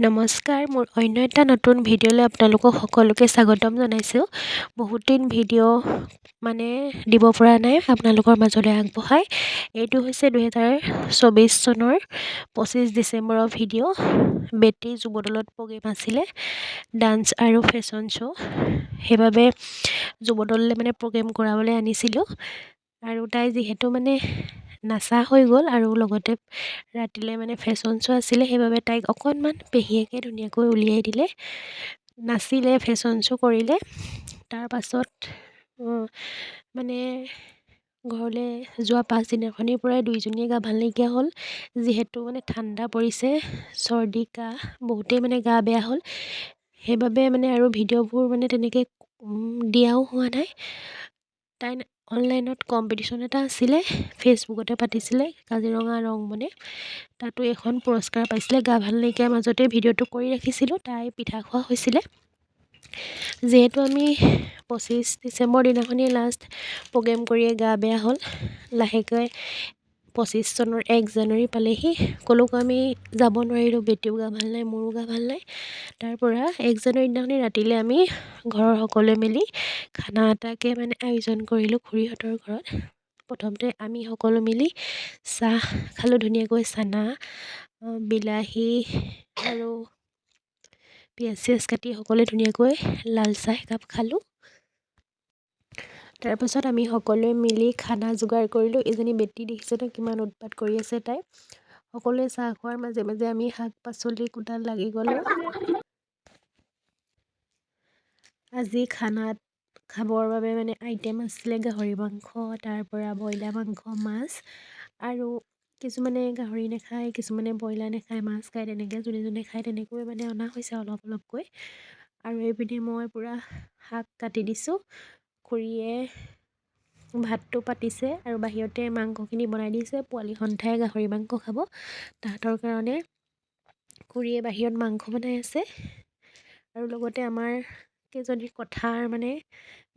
নমস্কাৰ, মোৰ অন্য এটা নতুন ভিডিঅ'লৈ আপোনালোকক সকলোকে স্বাগতম জনাইছোঁ। বহুত দিন ভিডিঅ' দিব পৰা নাই আপোনালোকৰ মাজলৈ আগবঢ়াই। এইটো হৈছে 2024 চনৰ 25 ডিচেম্বৰৰ ভিডিঅ'। বেটী যুৱদলত প্ৰগ্ৰেম আছিলে, ডান্স আৰু ফেশ্বন শ্ব'। সেইবাবে যুৱদললৈ প্ৰগ্ৰেম কৰাবলৈ আনিছিলোঁ। আৰু তাই যিহেতু নাচা হৈ গ'ল আৰু লগতে ৰাতিলৈ ফেশ্বন শ্ব' আছিলে, সেইবাবে তাইক অকণমান পেহীয়েকে ধুনীয়াকৈ উলিয়াই দিলে, নাচিলে, ফেশ্বন শ্ব' কৰিলে। তাৰ পাছত ঘৰলৈ যোৱা পাছদিনাখনিৰ পৰাই দুইজনীয়ে গা ভাল নাইকিয়া হ'ল। যিহেতু ঠাণ্ডা পৰিছে, চৰ্দি কাহ, বহুতেই গা বেয়া হ'ল। সেইবাবে আৰু ভিডিঅ'বোৰ তেনেকৈ দিয়াও হোৱা নাই। তাই অনলাইনত কম্পিটিশ্যন এটা আছিলে, ফেচবুকতে পাতিছিলে, কাজিৰঙা ৰংমনে। তাতো এখন পুৰস্কাৰ পাইছিলে। গা ভাল নাইকিয়াৰ মাজতে ভিডিঅ'টো কৰি ৰাখিছিলোঁ। তাই পিঠা খোৱা হৈছিলে। যিহেতু আমি 25 ডিচেম্বৰ দিনাখনি লাষ্ট প্ৰগ্ৰেম কৰিয়ে গা বেয়া হ'ল। লাহেকৈ 25 চনৰ 1 জানুৱাৰী পালেহি, ক'লৈকো আমি যাব নোৱাৰিলোঁ। বেটীও গা ভাল নাই, মোৰো গা ভাল নাই। তাৰপৰা 1 জানুৱাৰী দিনাখনি ৰাতিলৈ আমি ঘৰৰ সকলোৱে মিলি খানা এটাকে আয়োজন কৰিলোঁ খুৰীহঁতৰ ঘৰত। প্ৰথমতে আমি সকলো মিলি চাহ খালোঁ, ধুনীয়াকৈ চানা, বিলাহী আৰু পিঁয়াজ চিয়াজ কাটি সকলোৱে ধুনীয়াকৈ লাল চাহ একাপ খালোঁ। তাৰপাছত আমি সকলোৱে মিলি খানা যোগাৰ কৰিলোঁ। এজনী বেটী দেখিছেতো কিমান উৎপাত কৰি আছে তাই। সকলোৱে চাহ খোৱাৰ মাজে মাজে আমি শাক পাচলি কুটাত লাগি গ'লোঁ। আজি খানাত খাবৰ বাবে আইটেম আছিলে গাহৰি মাংস, তাৰপৰা ব্ৰইলাৰ মাংস, মাছ, আৰু কিছুমানে গাহৰি নাখায়, কিছুমানে ব্ৰইলাৰ নাখায়, মাছ খায়, তেনেকৈ যোনে যোনে খায় তেনেকৈ অনা হৈছে অলপ অলপকৈ। আৰু এইপিনে মই পূৰা শাক কাটি দিছোঁ। খুৰীয়ে ভাতটো পাতিছে আৰু বাহিৰতে মাংসখিনি বনাই দিছে। পোৱালি সন্থাই গাহৰি মাংস খাব, তাহাঁতৰ কাৰণে খুৰীয়ে বাহিৰত মাংস বনাই আছে। আৰু লগতে আমাৰ কেইজনীৰ কথাৰ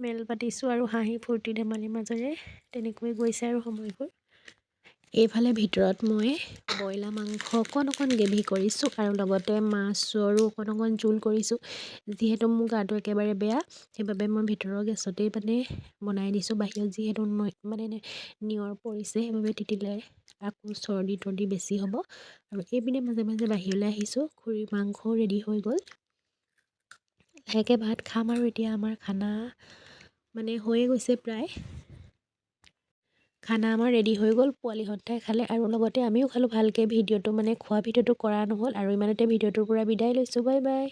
মেল পাতিছোঁ আৰু হাঁহি ফূৰ্তি ধেমালিৰ মাজেৰে তেনেকৈ গৈছে আৰু সময়বোৰ। এইফালে ভিতৰত মই ব্ৰইলাৰ মাংস অকণ অকণ গ্ৰেভি কৰিছোঁ আৰু লগতে মাছৰো অকণ অকণ জোল কৰিছোঁ। যিহেতু মোৰ গাটো একেবাৰে বেয়া, সেইবাবে মই ভিতৰৰ গেছতেই বনাই দিছোঁ। বাহিৰত যিহেতু নিয়ৰ পৰিছে, সেইবাবে তিতিলে আকৌ চৰ্দি তৰ্দি বেছি হ'ব। আৰু এইপিনে মাজে মাজে বাহিৰলৈ আহিছোঁ। খুৰীৰ মাংসও ৰেডি হৈ গ'ল। লাহেকৈ ভাত খাম আৰু এতিয়া আমাৰ খানা হৈয়ে গৈছে প্ৰায়। খানা আমাৰ ৰেডি হৈ গ'ল, পোৱালি সন্থাই খালে আৰু লগতে আমিও খালোঁ। ভালকৈ ভিডিঅ'টো খোৱা ভিডিঅ'টো কৰা নহ'ল আৰু ইমানতে ভিডিঅ'টোৰ পৰা বিদায় লৈছোঁ। Bye bye.